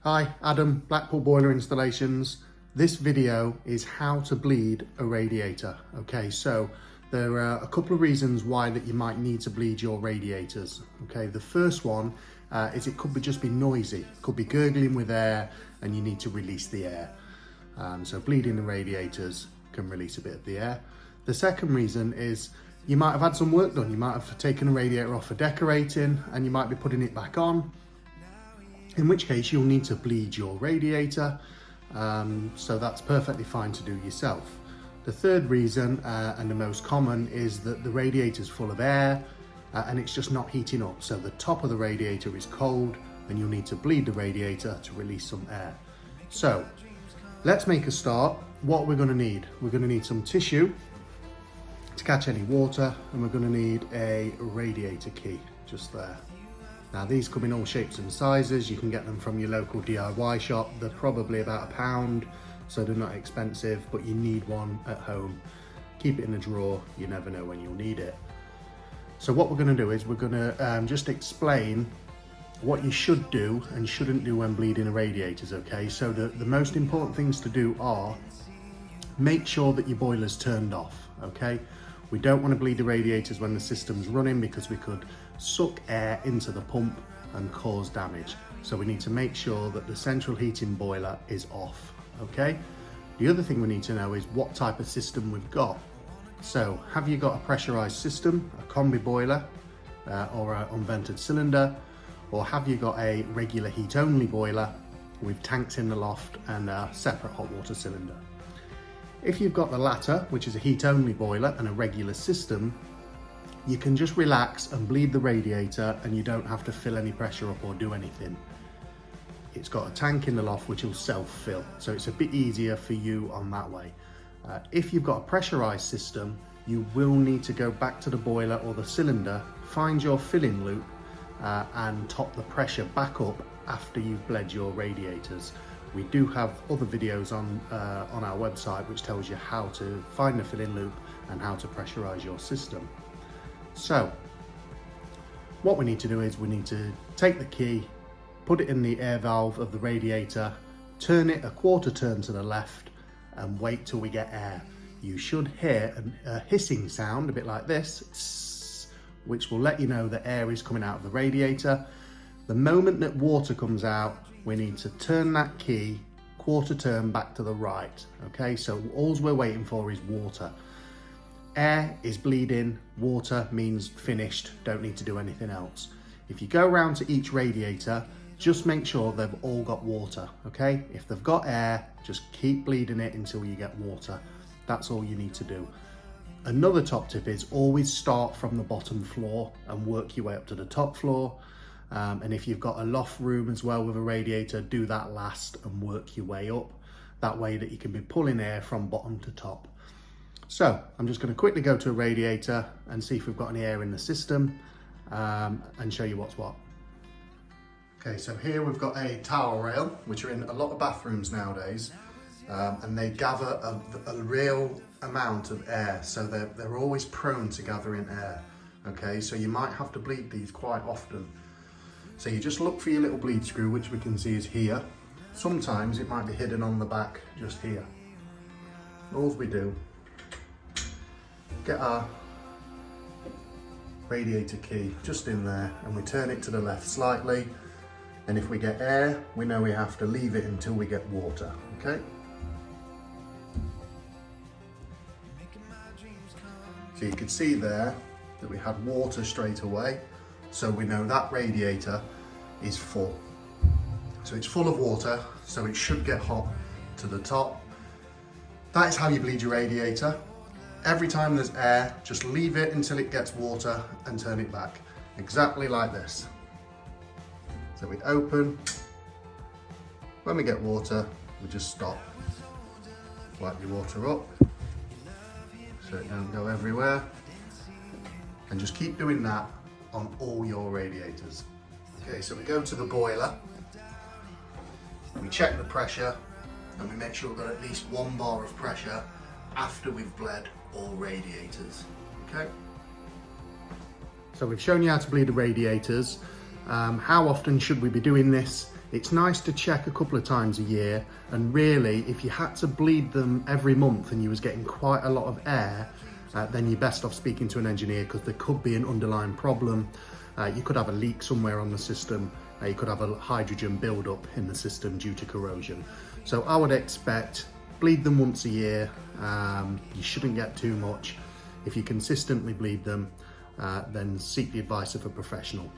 Hi, Adam, Blackpool Boiler Installations. This video is how to bleed a radiator. Okay, so there are a couple of reasons why that you might need to bleed your radiators. Okay, the first one is it could just be noisy. It could be gurgling with air and you need to release the air. So bleeding the radiators can release a bit of the air. The second reason is you might have had some work done. You might have taken a radiator off for decorating and you might be putting it back on, in which case you'll need to bleed your radiator. So that's perfectly fine to do yourself. The third reason, and the most common, is that the radiator is full of air and it's just not heating up. So the top of the radiator is cold and you'll need to bleed the radiator to release some air. So let's make a start. What we're going to need, we're going to need some tissue to catch any water, and we're going to need a radiator key just there. Now these come in all shapes and sizes. You can get them from your local DIY shop. They're probably about £1, so they're not expensive, but you need one at home. Keep it in a drawer, you never know when you'll need it. So what we're going to do is we're going to just explain what you should do and shouldn't do when bleeding a radiators, okay? So the most important things to do are make sure that your boiler's turned off, okay? We don't want to bleed the radiators when the system's running because we could suck air into the pump and cause damage. So we need to make sure that the central heating boiler is off, okay? The other thing we need to know is what type of system we've got. So have you got a pressurized system, a combi boiler, or an unvented cylinder, or have you got a regular heat only boiler with tanks in the loft and a separate hot water cylinder? If you've got the latter, which is a heat only boiler and a regular system, you can just relax and bleed the radiator and you don't have to fill any pressure up or do anything. It's got a tank in the loft which will self-fill, so it's a bit easier for you on that way. If you've got a pressurized system, you will need to go back to the boiler or the cylinder, find your filling loop and top the pressure back up after you've bled your radiators. We do have other videos on our website which tells you how to find the filling loop and how to pressurize your system. So what we need to do is we need to take the key, put it in the air valve of the radiator, turn it a quarter turn to the left and wait till we get air. You should hear a hissing sound, a bit like this, which will let you know that air is coming out of the radiator. The moment that water comes out, we need to turn that key quarter turn back to the right. Okay, so all we're waiting for is water. Air is bleeding, water means finished, don't need to do anything else. If you go around to each radiator, just make sure they've all got water, okay? If they've got air, just keep bleeding it until you get water. That's all you need to do. Another top tip is always start from the bottom floor and work your way up to the top floor. And if you've got a loft room as well with a radiator, do that last and work your way up. That way that you can be pulling air from bottom to top. So I'm just going to quickly go to a radiator and see if we've got any air in the system and show you what's what. Okay, so here we've got a towel rail, which are in a lot of bathrooms nowadays, and they gather a real amount of air, so they're always prone to gathering air. Okay, so you might have to bleed these quite often. So you just look for your little bleed screw, which we can see is here. Sometimes it might be hidden on the back, just here. All we do, get our radiator key just in there and we turn it to the left slightly. And if we get air, we know we have to leave it until we get water, okay? So you can see there that we had water straight away. So we know that radiator is full. So it's full of water, so it should get hot to the top. That is how you bleed your radiator. Every time there's air, just leave it until it gets water and turn it back. Exactly like this. So we open, when we get water, we just stop. Wipe your water up, so it don't go everywhere. And just keep doing that on all your radiators. Okay, so we go to the boiler, we check the pressure, and we make sure we've got at least 1 bar of pressure after we've bled all radiators, okay? So we've shown you how to bleed the radiators. How often should we be doing this? It's nice to check a couple of times a year, and really if you had to bleed them every month and you was getting quite a lot of air, then you're best off speaking to an engineer, because there could be an underlying problem. You could have a leak somewhere on the system. You could have a hydrogen build-up in the system due to corrosion. So I would expect bleed them once a year. You shouldn't get too much. If you consistently bleed them, then seek the advice of a professional.